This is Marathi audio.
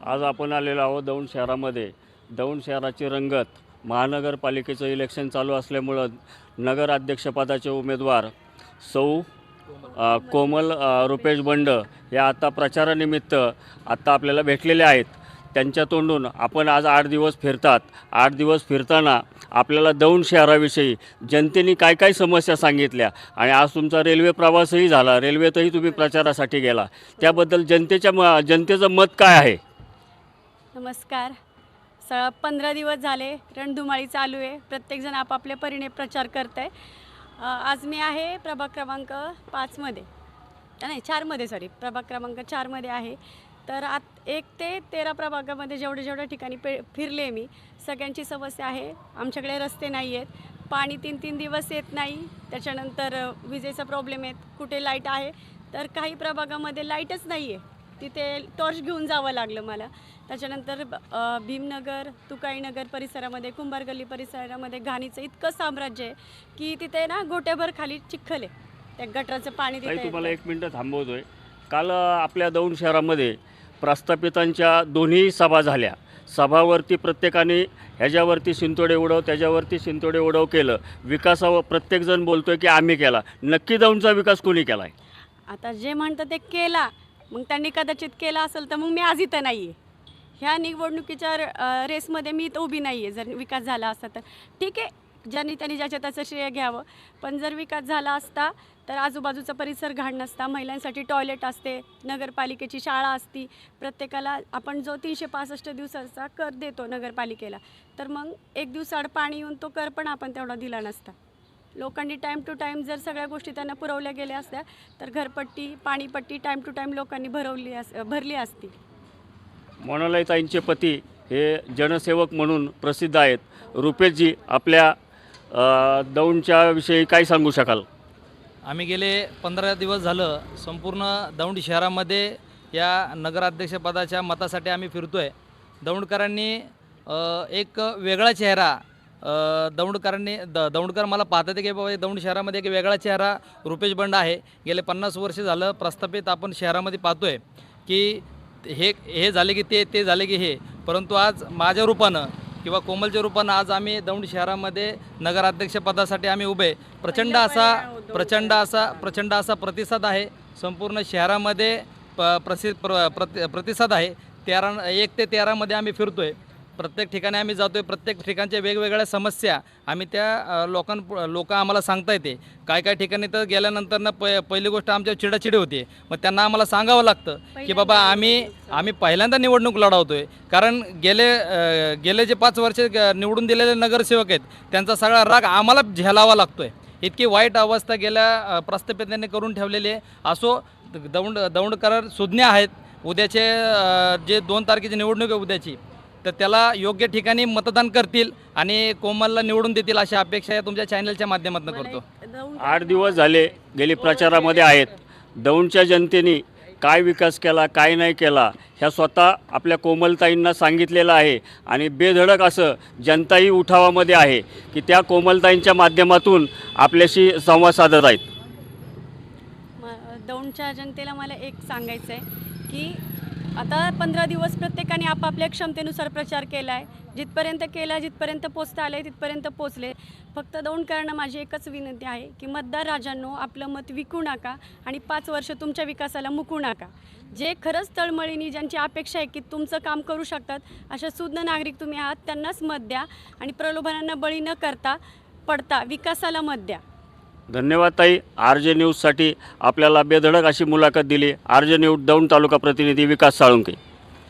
आज आपण आलेलो आहोत दौंड शहरामध्ये। दौंड शहराची रंगत महानगरपालिकेचं इलेक्शन चालू असल्यामुळं नगराध्यक्षपदाचे उमेदवार सौ कोमल रुपेश बंड हे आता प्रचारानिमित्त आता आपल्याला भेटलेले आहेत। त्यांच्या तोंडून आपण आज 8 दिवस फिरतात। 8 दिवस फिरताना आपल्याला दौंड शहराविषयी जनतेने काय काय समस्या सांगितल्या आणि आज तुमचा रेल्वे प्रवासही झाला, रेल्वेतही तुम्ही प्रचारासाठी गेला, त्याबद्दल जनतेचं मत काय आहे? नमस्कार। 15 दिवस झाले रणधुमाळी चालू आहे। प्रत्येकजण आपापल्या परीने प्रचार करत आहे। आज मी आहे प्रभाग क्रमांक 5 मध्ये, नाही 4 मध्ये, सॉरी, प्रभाग क्रमांक 4 मध्ये आहे। तर 1 ते 13 प्रभागामध्ये जेवढ्या ठिकाणी फिरले मी, सगळ्यांची समस्या आहे। आमच्याकडे रस्ते नाही आहेत, पाणी 3-3 दिवस येत नाही, त्याच्यानंतर विजेचा प्रॉब्लेम आहे, कुठे लाईट आहे तर काही प्रभागामध्ये लाईटच नाही आहे, तिथे टॉर्च घेऊन जावं लागलं मला। त्याच्यानंतर भीमनगर, तुकाईनगर परिसरामध्ये, कुंभार गल्ली परिसरामध्ये घाणीचं इतकं साम्राज्य आहे की तिथे ना गोट्याभर खाली चिखल आहे, त्या गटराचं पाणी तिथे। तुम्हाला 1 मिनिट थांबवतोय। काल आपल्या दौंड शहरामध्ये प्रस्थापितांच्या दोन्ही सभा झाल्या। सभावरती प्रत्येकाने ह्याच्यावरती शिंतोडे उडव, त्याच्यावरती शिंतोडे उडव केलं। विकासावर प्रत्येकजण बोलतोय की आम्ही केला। नक्की दौंडचा विकास कोणी केला आहे? आता जे म्हणतं ते केला, मग त्यांनी कदाचित केला असेल तर मग मी आज इथं नाही आहे। ह्या निवडणुकीच्या रेसमध्ये मी तर उभी नाही आहे। जर विकास झाला असता तर ठीक आहे, ज्यांनी त्यांनी ज्याच्या त्याचं श्रेय घ्यावं, पण जर विकास झाला असता तर आजूबाजूचा परिसर घाण नसता, महिलांसाठी टॉयलेट असते, नगरपालिकेची शाळा असती, प्रत्येकाला आपण जो 365 दिवसाचा कर देतो नगरपालिकेला, तर मग 1 दिवसाआड पाणी येऊन तो कर पण आपण तेवढा दिला नसता। लोकांनी टाईम टू टाईम जर सगळ्या गोष्टी त्यांना पुरवल्या गेल्या असत्या तर घरपट्टी, पाणीपट्टी टाईम टू टाईम लोकांनी भरली असती। मोनालीताईंचे पती हे जनसेवक म्हणून प्रसिद्ध आहेत। रुपेशजी, आपल्या दौंडच्या विषयी काय सांगू शकाल? आम्ही गेले 15 दिवस झालं संपूर्ण दौंड शहरामध्ये या नगराध्यक्षपदाच्या मतासाठी आम्ही फिरतो आहे। दौंडकरांनी एक वेगळा चेहरा दौंडकर मला पाहतात की बाबा दौंड शहरामध्ये एक वेगळा चेहरा रुपेश बंड आहे। गेले 50 वर्ष झालं प्रस्थापित आपण शहरामध्ये पाहतो आहे की हे झाले की ते झाले की हे, परंतु आज माझ्या रूपानं किंवा कोमलच्या रूपानं आज आम्ही दौंड शहरामध्ये नगराध्यक्षपदासाठी आम्ही उभे। प्रचंड असा प्रतिसाद आहे, संपूर्ण शहरामध्ये प्रतिसाद आहे। 1 ते 13 मध्ये आम्ही फिरतोय, प्रत्येक ठिकाणी आम्ही जातोय, प्रत्येक ठिकाणच्या वेगवेगळ्या समस्या आम्ही त्या लोक आम्हाला सांगता येते। काय ठिकाणी तर गेल्यानंतर पहिली गोष्ट आमच्या चिडाचिडी होते, मग त्यांना आम्हाला सांगावं लागतं की बाबा आम्ही पहिल्यांदा निवडणूक लढवतोय, कारण गेले जे 5 वर्ष निवडून दिलेले नगरसेवक आहेत त्यांचा सगळा राग आम्हाला झेलावा लागतोय। इतकी वाईट अवस्था गेल्या प्रस्थापितांनी करून ठेवलेली आहे। असो, दौंडकर सुज्ञ आहेत। उद्याचे जे 2 तारखेची निवडणूक आहे उद्याची, तर त्याला योग्य ठिकाणी मतदान करतील आणि कोमलला निवडून देतील अशी अपेक्षा तुमच्या चॅनलच्या माध्यमातून करतो। 8 दिवस झाले गेली प्रचारामध्ये आहेत। दौंडच्या जनतेने काय विकास केला, काय नाही केला, ह्या स्वतः आपल्या कोमलताईंना सांगितलेलं आहे आणि बेधडक असं जनताही उठावामध्ये आहे की त्या कोमलताईंच्या माध्यमातून आपल्याशी संवाद साधत आहेत। दौंडच्या जनतेला मला एक सांगायचं आहे की आता 15 दिवस प्रत्येकाने आपापल्या क्षमतेनुसार प्रचार केला आहे। जिथपर्यंत केला, जिथपर्यंत पोचता आले तिथपर्यंत पोचले। फक्त दौंडकरांना माझी एकच विनंती आहे की मतदार राजांनो, आपलं मत विकू नका आणि 5 वर्ष तुमच्या विकासाला मुकू नका। जे खरंच तळमळीने ज्यांची अपेक्षा आहे की तुमचं काम करू शकतात अशा सुज्ञ नागरिक तुम्ही आहात, त्यांनाच मत द्या आणि प्रलोभनांना बळी न पडता विकासाला मत द्या। धन्यवाद ताई। RJ न्यूजसाठी आपल्याला बेधडक अशी मुलाखत दिली। RJ न्यूज दौंड तालुका प्रतिनिधी विकास साळुंके।